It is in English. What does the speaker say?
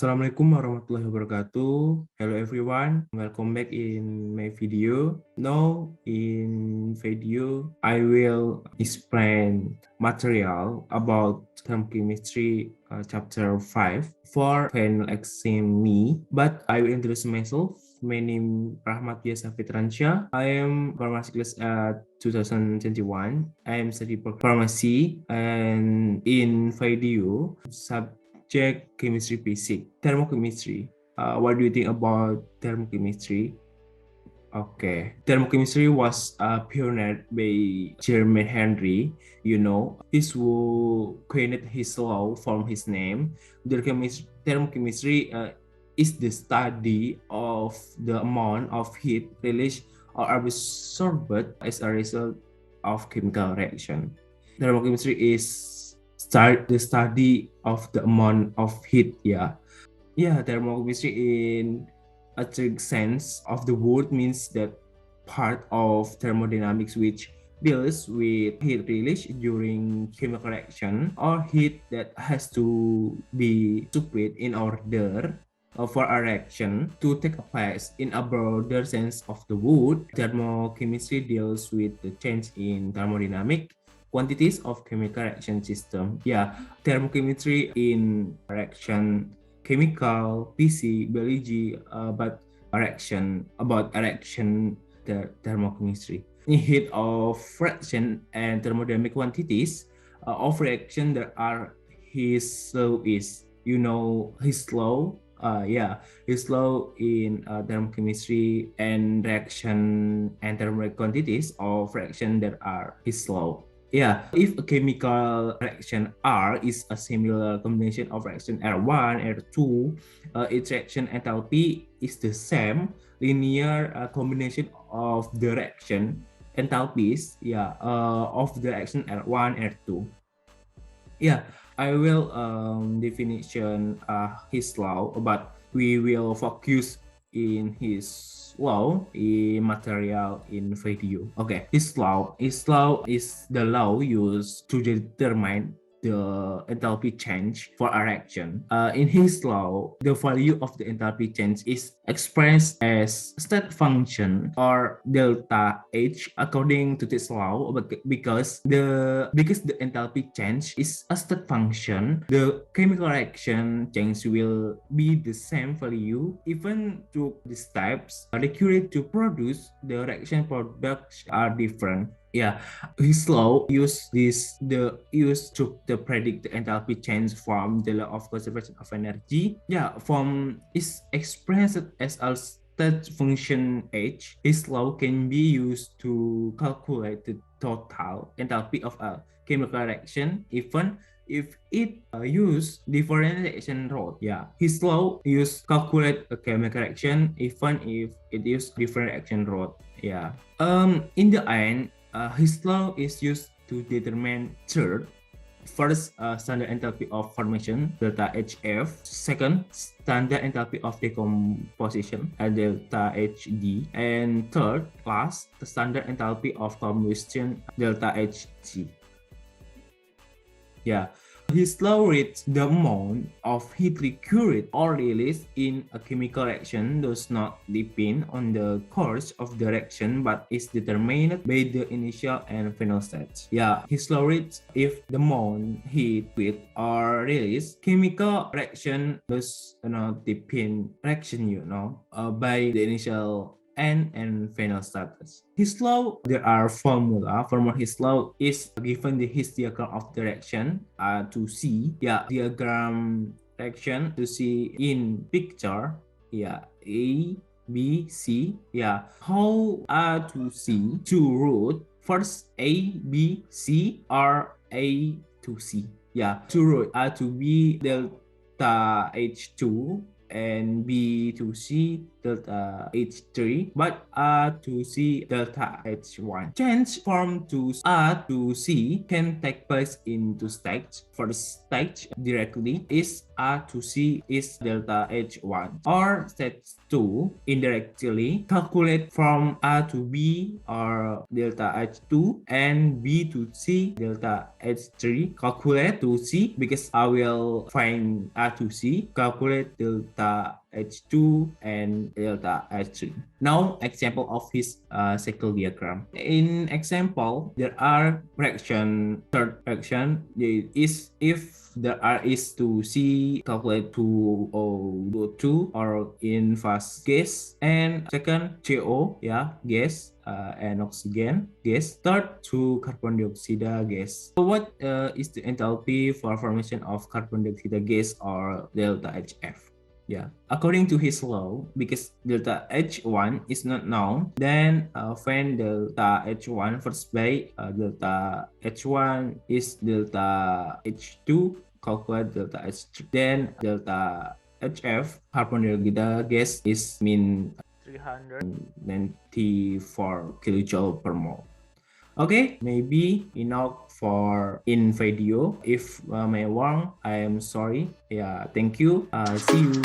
Assalamualaikum warahmatullahi wabarakatuh. Hello everyone, welcome back in my video. Now in video, I will explain material about thermochemistry chapter 5 for final exam me, but I will introduce myself. My name Rahmad Safitransyah. I am pharmacy class at 2021. I am studying pharmacy and in video subject chemistry basic, thermochemistry. What do you think about thermochemistry? Okay, thermochemistry was pioneered by Germain Henri. This who coined his law from his name. Thermochemistry is the study of the amount of heat released or absorbed as a result of chemical reaction. Thermochemistry is the study of the amount of heat. Thermochemistry in a strict sense of the word means that part of thermodynamics which deals with heat release during chemical reaction or heat that has to be supplied in order for a reaction to take place. In a broader sense of the word, thermochemistry deals with the change in thermodynamic quantities of chemical reaction system. Thermochemistry in reaction chemical, PC, biology, but about reaction thermochemistry. In heat of reaction and thermodynamic quantities of reaction, there are his law is, his law. His law in thermochemistry and reaction and thermodynamic quantities of reaction that are his law. If a chemical reaction R is a similar combination of reaction R1, R2, its reaction enthalpy is the same linear combination of the reaction enthalpies of the reaction R1, R2. I will definition his law, but we will focus in his law in material in video. Okay, his law is the law used to determine the enthalpy change for a reaction. In his law, the value of the enthalpy change is expressed as state function or delta H according to this law, because the enthalpy change is a state function, the chemical reaction change will be the same value even though the steps required to produce the reaction products are different. His law used to predict the enthalpy change from the law of conservation of energy. From is expressed as a state function H. His law can be used to calculate the total enthalpy of a chemical reaction, even if it use different reaction rate. His law use calculate a chemical reaction even if it use different reaction rate. In the end, his law is used to determine first, standard enthalpy of formation, delta HF. Second, standard enthalpy of decomposition, delta HD. And third, last, the standard enthalpy of combustion, delta HG. His law reads the amount of heat required or released in a chemical reaction does not depend on the course of the reaction but is determined by the initial and final stage. His law reads if the amount heat with or released, chemical reaction does not depend by the initial and final status. His law, there are formula. His law is given his diagram of the reaction to see. Diagram reaction to see in picture. A, B, C. How to see two root. First A, B, C, or A to C. Two root to be delta H2 and B to C delta H3, but A to C delta H1. Change from to A to C can take place in two stages. First stage directly is A to C is delta H1, or stage 2 indirectly calculate from A to B or delta H2 and B to C delta H3. Calculate to C because I will find A to C, calculate delta H2 and delta H3. Now example of his cycle diagram. In example, there are fraction. Third fraction is if the R is to C, calculate 2O2 or in fast gas, and second CO, yeah, gas, and oxygen gas. Third to carbon dioxide gas. So what is the enthalpy for formation of carbon dioxide gas or delta HF? Yeah, according to his law, because delta H1 is not known, then find delta H1 first by delta H1 is delta H2, calculate delta H3, then delta HF, carbon dioxide gas is mean 394 kilojoule per mole. Okay, maybe enough for in video. If may wrong, I am sorry. Yeah, thank you. See you.